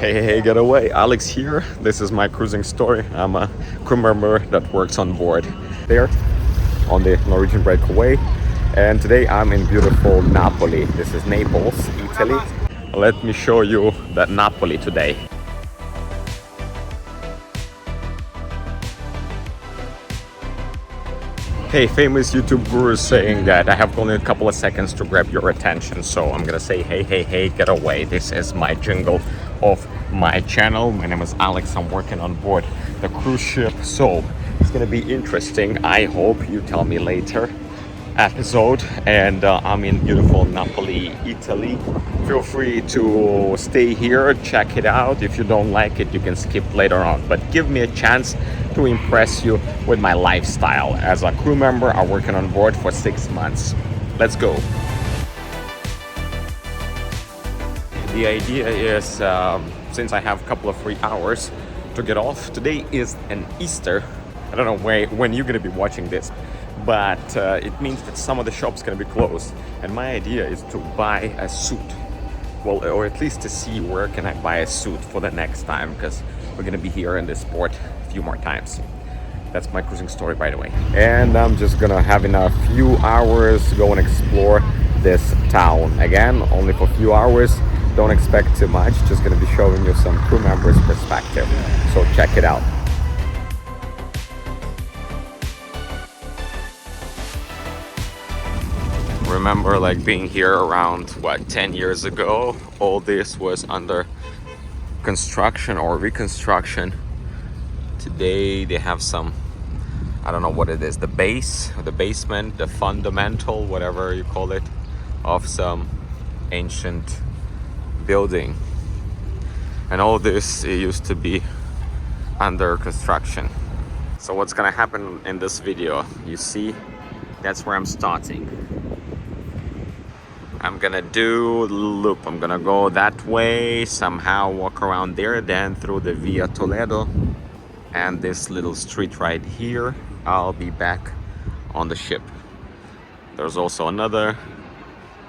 Hey, get away. Alex here. This is my cruising story. I'm a crew member that works on board there on the Norwegian breakaway. And today I'm in beautiful Napoli. This is Naples, Italy. Let me show you that Napoli today. Hey, famous YouTube guru saying that I have only a couple of seconds to grab your attention. So I'm gonna say, hey, get away. This is my jingle of my channel. My name is Alex. I'm working on board the cruise ship. So it's gonna be interesting. I hope you tell me later episode. And I'm in beautiful Napoli, Italy. Feel free to stay here, check it out. If you don't like it, you can skip later on. But give me a chance to impress you with my lifestyle. As a crew member, I'm working on board for 6 months. Let's go. The idea is, since I have a couple of free hours to get off, today is an Easter. I don't know when you're gonna be watching this, but it means that some of the shops gonna be closed. And my idea is to buy a suit. Well, or at least to see where can I buy a suit for the next time, because we're gonna be here in this port a few more times. That's my cruising story, by the way. And I'm just gonna have in a few hours to go and explore this town. Again, only for a few hours. Don't expect too much. Just gonna be showing you some crew members' perspective. So check it out. Remember like being here around 10 years ago. All this was under construction or reconstruction. Today they have some, I don't know what it is, the base, the basement, the fundamental, whatever you call it, of some ancient building. And all this, it used to be under construction. So what's gonna happen in this video, you see, that's where I'm starting. I'm gonna do the loop. I'm gonna go that way, somehow walk around there, then through the Via Toledo and this little street right here. I'll be back on the ship. There's also another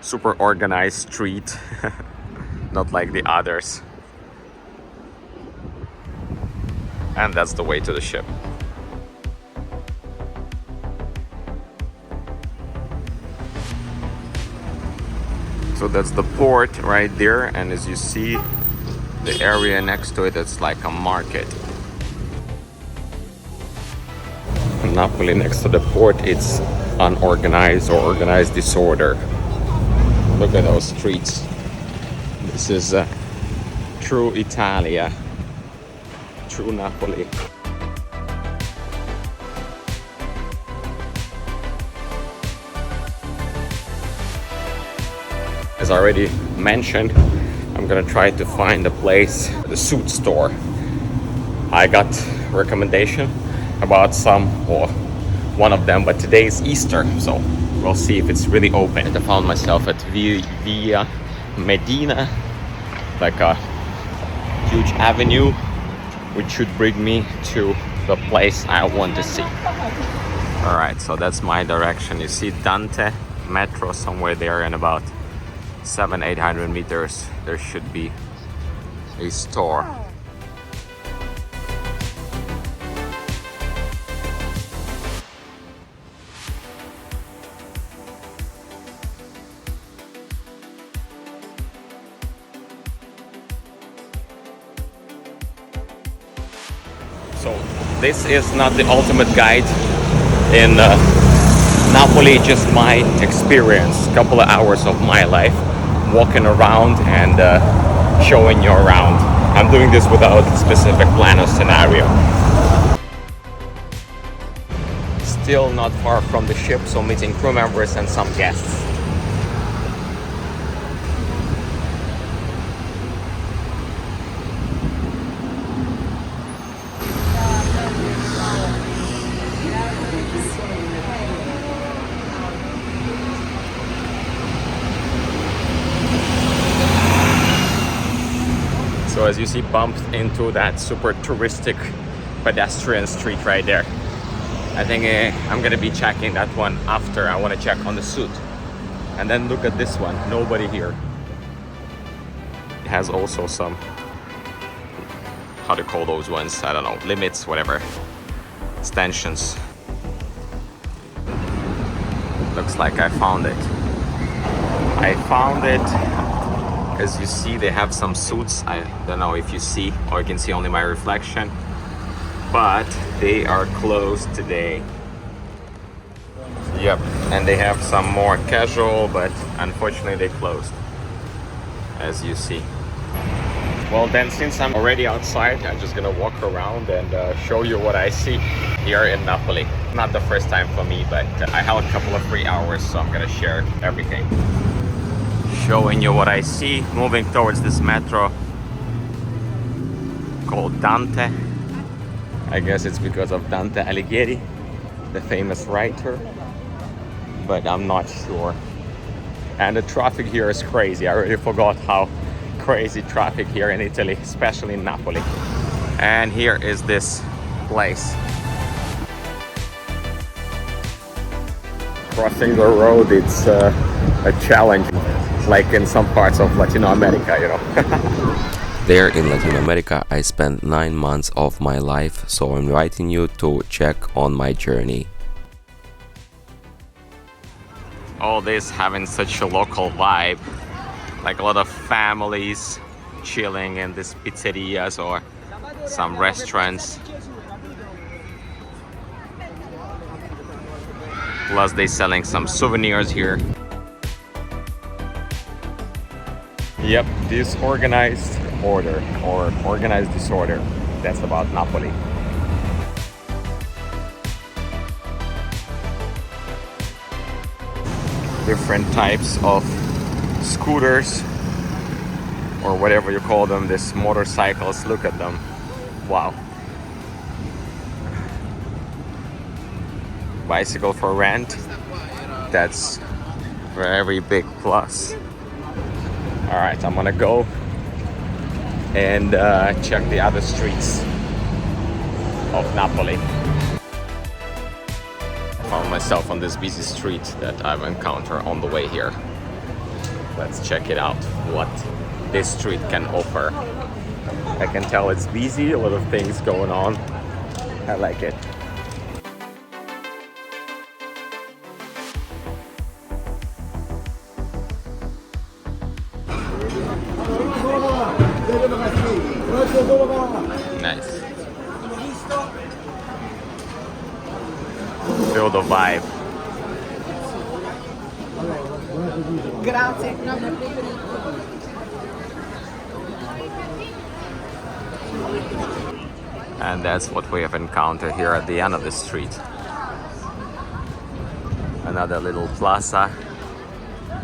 super organized street, not like the others. And that's the way to the ship. So that's the port right there, and as you see, the area next to it, it's like a market. Napoli next to the port, it's unorganized or organized disorder. Look at those streets. This is true Italia, true Napoli. As already mentioned, I'm gonna try to find a place, the suit store. I got recommendation about some, or one of them, but today is Easter, so we'll see if it's really open. I found myself at Via Medina, like a huge avenue, which should bring me to the place I want to see. All right, so that's my direction. You see Dante metro somewhere there, and about 700-800 meters there should be a store. So this is not the ultimate guide in Napoli, just my experience, couple of hours of my life walking around and showing you around. I'm doing this without a specific plan or scenario. Still not far from the ship, so meeting crew members and some guests. So as you see, bumped into that super touristic pedestrian street right there. I think I'm gonna be checking that one after. I want to check on the suit. And then look at this one, nobody here. It has also some how to call those ones, I don't know, limits, whatever, stanchions. Looks like I found it. I found it. As you see, they have some suits. I don't know if you see, or you can see only my reflection, but they are closed today. Yep, and they have some more casual, but unfortunately they closed, as you see. Well then, since I'm already outside, I'm just gonna walk around and show you what I see here in Napoli. Not the first time for me, but I have a couple of free hours, so I'm gonna share everything. Showing you what I see, moving towards this metro called Dante. I guess it's because of Dante Alighieri, the famous writer, but I'm not sure. And the traffic here is crazy. I already forgot how crazy traffic here in Italy, especially in Napoli. And here is this place. Crossing the road, it's a challenge, like in some parts of Latin America, you know. There in Latin America, I spent 9 months of my life, so I'm inviting you to check on my journey. All this having such a local vibe, like a lot of families chilling in these pizzerias or some restaurants. Plus they selling some souvenirs here. Yep, disorganized order or organized disorder. That's about Napoli. Different types of scooters or whatever you call them, these motorcycles. Look at them. Wow. Bicycle for rent. That's very big plus. All right, I'm gonna go and check the other streets of Napoli. I found myself on this busy street that I've encountered on the way here. Let's check it out, what this street can offer. I can tell it's busy, a lot of things going on. I like it. Nice. Feel the vibe. Grazie. And that's what we have encountered here at the end of the street. Another little plaza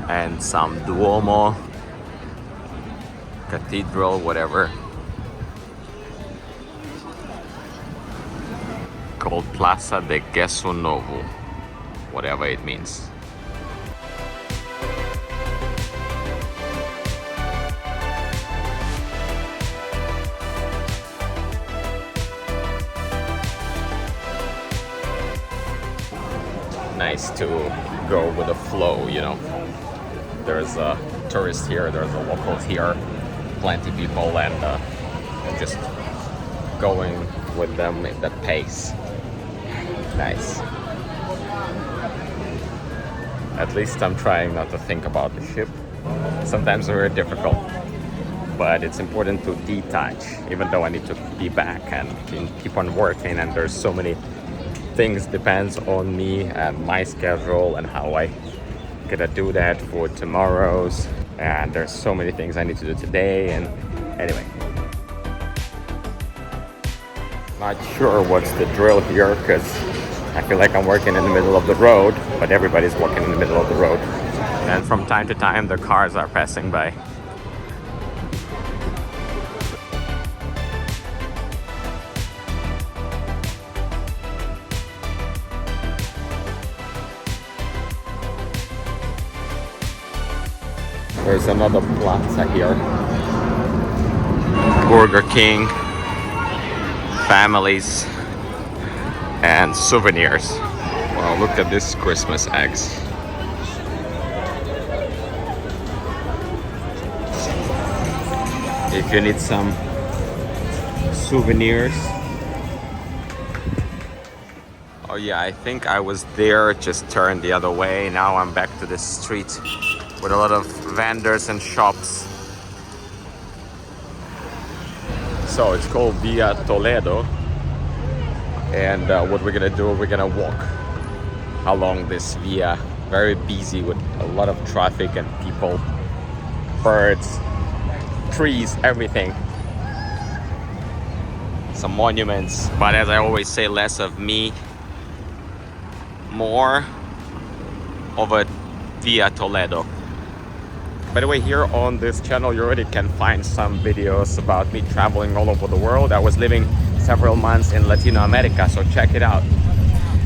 and some Duomo, cathedral, whatever. Called Plaza de Gesso Novo, whatever it means. Nice to go with the flow, you know. There's a tourist here, there's a locals here, plenty people, and just going with them in that pace. Nice. At least I'm trying not to think about the ship. Sometimes it's very difficult, but it's important to detach, even though I need to be back and keep on working, and there's so many things depends on me and my schedule and how I gonna do that for tomorrow's, and there's so many things I need to do today, and anyway. Not sure what's the drill here, because I feel like I'm working in the middle of the road, but everybody's walking in the middle of the road. And from time to time, the cars are passing by. There's another plaza here. Burger King, families, and souvenirs. Wow, look at this Christmas eggs. If you need some souvenirs. Oh yeah, I think I was there, just turned the other way. Now I'm back to this street with a lot of vendors and shops. So it's called Via Toledo. And what we're gonna do, we're gonna walk along this via. Very busy with a lot of traffic and people, birds, trees, everything. Some monuments, but as I always say, less of me, more of a Via Toledo. By the way, here on this channel you already can find some videos about me traveling all over the world. I was living several months in Latin America, so check it out.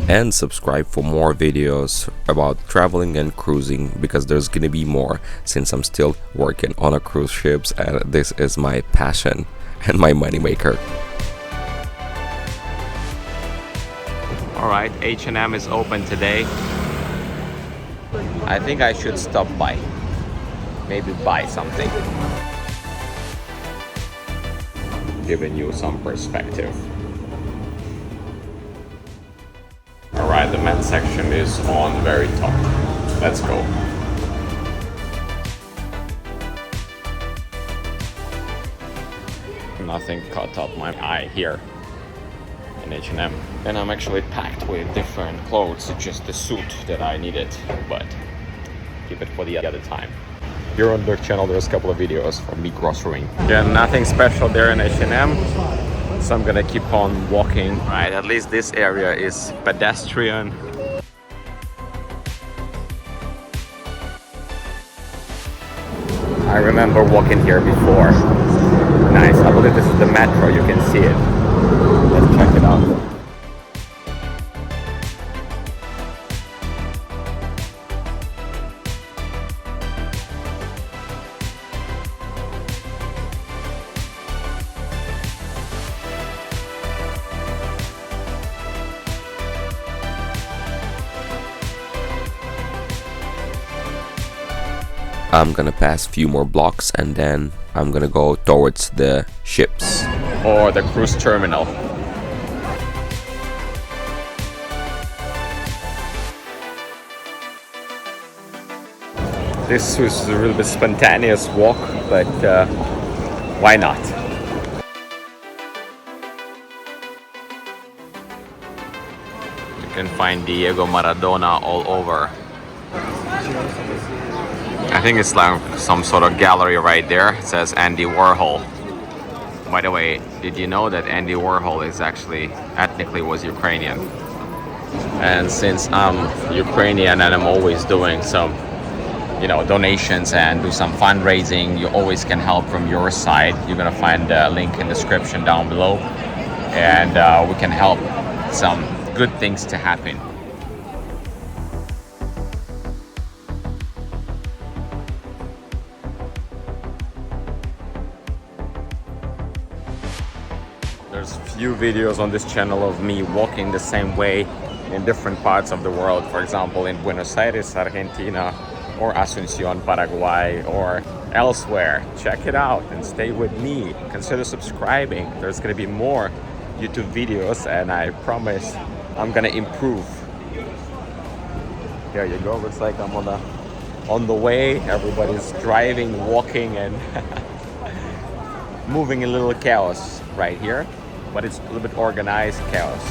And subscribe for more videos about traveling and cruising, because there's gonna be more, since I'm still working on a cruise ships and this is my passion and my moneymaker. Alright, H&M is open today. I think I should stop by. Maybe buy something. Giving you some perspective. Alright, the men's section is on very top. Let's go. Nothing caught up my eye here in H&M. And I'm actually packed with different clothes. It's just the suit that I needed, but keep it for the other time. Here on the channel there's a couple of videos from me grocerying. Yeah, nothing special there in H&M. So I'm gonna keep on walking. Right, at least this area is pedestrian. I remember walking here before. Nice, I believe this is the metro, you can see it. Let's check it out. I'm gonna pass a few more blocks and then I'm gonna go towards the ships. Or the cruise terminal. This was a little bit spontaneous walk, but why not? You can find Diego Maradona all over. I think it's like some sort of gallery right there. It says Andy Warhol. By the way, did you know that Andy Warhol is actually ethnically was Ukrainian? And since I'm Ukrainian and I'm always doing some, donations and do some fundraising, you always can help from your side. You're gonna find a link in the description down below, and we can help some good things to happen. There's few videos on this channel of me walking the same way in different parts of the world. For example, in Buenos Aires, Argentina, or Asunción, Paraguay, or elsewhere. Check it out and stay with me. Consider subscribing. There's gonna be more YouTube videos, and I promise I'm gonna improve. There you go. Looks like I'm on the way. Everybody's driving, walking, and moving in a little chaos right here, but it's a little bit organized chaos.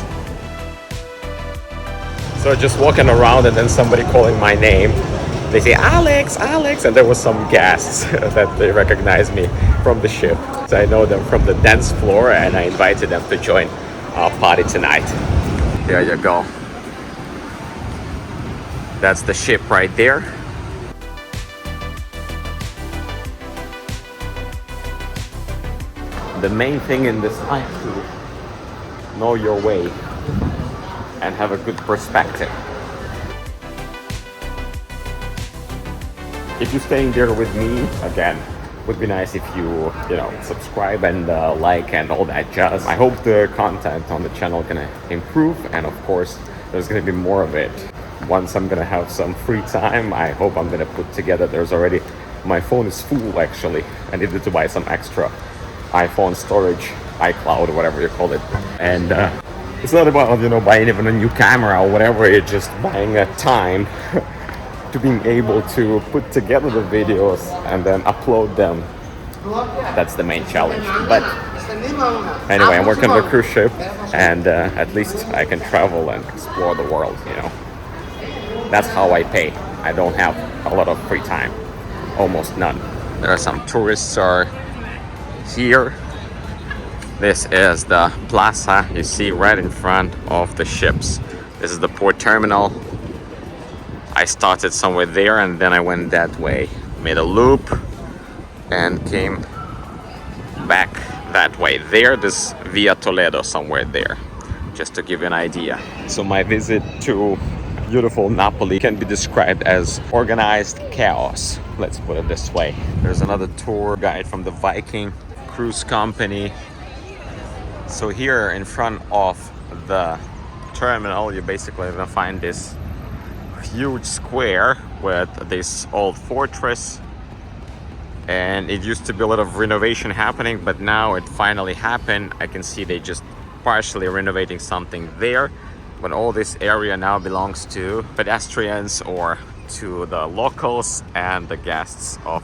So just walking around and then somebody calling my name. They say, Alex, Alex, and there was some guests that they recognized me from the ship. So I know them from the dance floor, and I invited them to join our party tonight. There you go. That's the ship right there. The main thing in this life is to know your way and have a good perspective. If you're staying there with me, again, would be nice if you, subscribe and like and all that jazz. I hope the content on the channel gonna improve, and of course, there's gonna be more of it. Once I'm gonna have some free time, I hope I'm gonna put together. My phone is full actually. I needed to buy some extra iPhone storage. iCloud or whatever you call it. And it's not about, you know, buying even a new camera or whatever. It's just buying a time to being able to put together the videos and then upload them. That's the main challenge. But anyway, I'm working on the cruise ship, and at least I can travel and explore the world, you know. That's how I pay. I don't have a lot of free time, almost none. There are some tourists are here. This is the plaza you see right in front of the ships. This is the port terminal. I started somewhere there and then I went that way, made a loop and came back that way. This Via Toledo somewhere there, just to give you an idea. So my visit to beautiful Napoli can be described as organized chaos, let's put it this way. There's another tour guide from the Viking Cruise Company. So here in front of the terminal, you basically gonna find this huge square with this old fortress, and it used to be a lot of renovation happening, but now it finally happened. I can see they just partially renovating something there, but all this area now belongs to pedestrians or to the locals and the guests of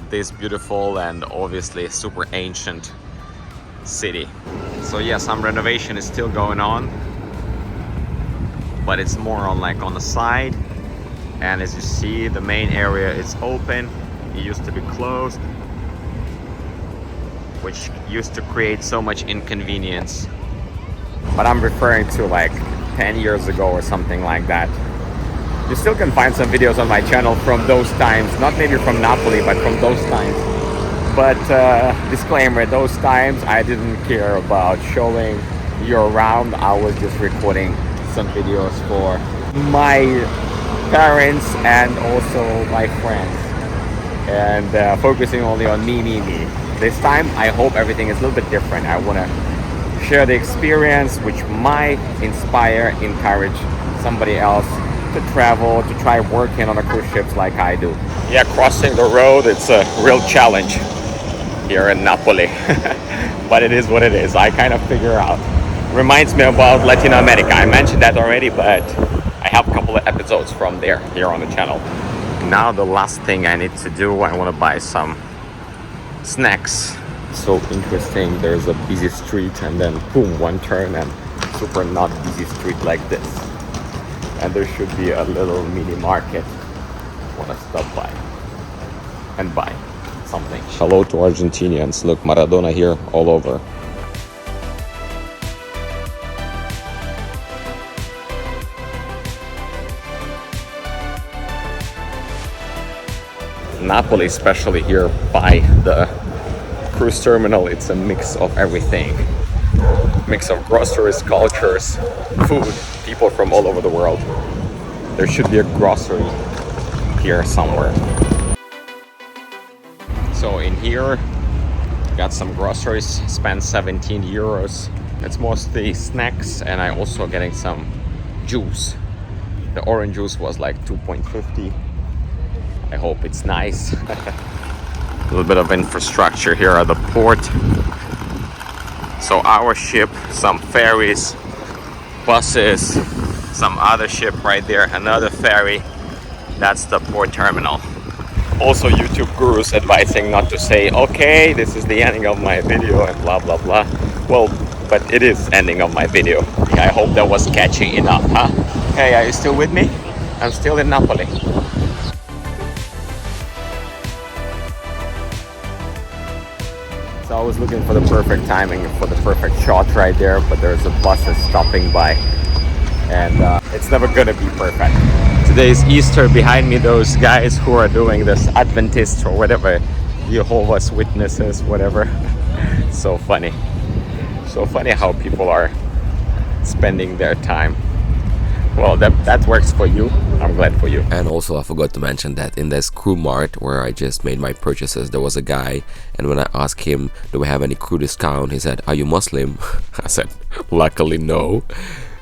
this beautiful and obviously super ancient city. So yeah, some renovation is still going on, but it's more on on the side. And as you see, the main area is open. It used to be closed, which used to create so much inconvenience. But I'm referring to 10 years ago or something like that. You still can find some videos on my channel from those times, not maybe from Napoli, but from those times. But disclaimer, those times I didn't care about showing you around. I was just recording some videos for my parents and also my friends, and focusing only on me. This time I hope everything is a little bit different. I want to share the experience which might inspire, encourage somebody else to travel, to try working on a cruise ships like I do. Yeah, crossing the road, it's a real challenge here in Napoli. But it is what it is. I kind of figure out. Reminds me about Latin America. I mentioned that already, but I have a couple of episodes from there here on the channel. Now the last thing I need to do, I want to buy some snacks. So interesting, there's a busy street and then boom, one turn and super not busy street like this. And there should be a little mini market. I want to stop by and buy something. Hello to Argentinians. Look, Maradona here all over. Napoli, especially here by the cruise terminal, it's a mix of everything. Mix of groceries, cultures, food, people from all over the world. There should be a grocery here somewhere. So in here, got some groceries, spent 17 euros. It's mostly snacks, and I also getting some juice. The orange juice was like 2.50. I hope it's nice. A little bit of infrastructure here at the port. So our ship, some ferries, buses, some other ship right there, another ferry. That's the port terminal. Also YouTube gurus advising not to say, okay, this is the ending of my video and blah blah blah. Well, but it is ending of my video. I hope that was catchy enough, huh? Hey, are you still with me? I'm still in Napoli. So I was looking for the perfect timing, for the perfect shot right there, but there's a bus stopping by, and it's never gonna be perfect. Today's Easter. Behind me, those guys who are doing this Adventist or whatever, Jehovah's Witnesses, whatever. So funny. So funny how people are spending their time. Well, that works for you. I'm glad for you. And also I forgot to mention that in this crew mart where I just made my purchases, there was a guy, and when I asked him, do we have any crew discount, he said, are you Muslim? I said, luckily no.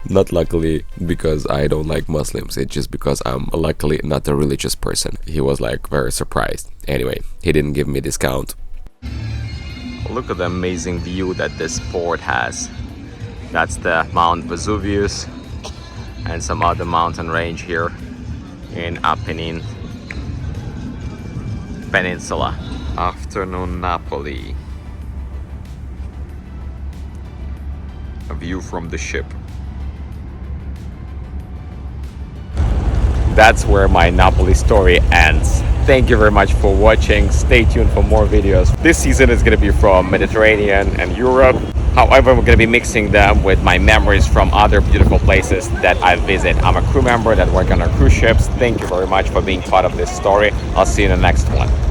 Not luckily because I don't like Muslims, it's just because I'm luckily not a religious person. He was like very surprised. Anyway, he didn't give me a discount. Look at the amazing view that this port has. That's the Mount Vesuvius and some other mountain range here in Apennine Peninsula. Afternoon Napoli. A view from the ship. That's where my Napoli story ends. Thank you very much for watching. Stay tuned for more videos. This season is going to be from Mediterranean and Europe. However, we're going to be mixing them with my memories from other beautiful places that I visit. I'm a crew member that work on our cruise ships. Thank you very much for being part of this story. I'll see you in the next one.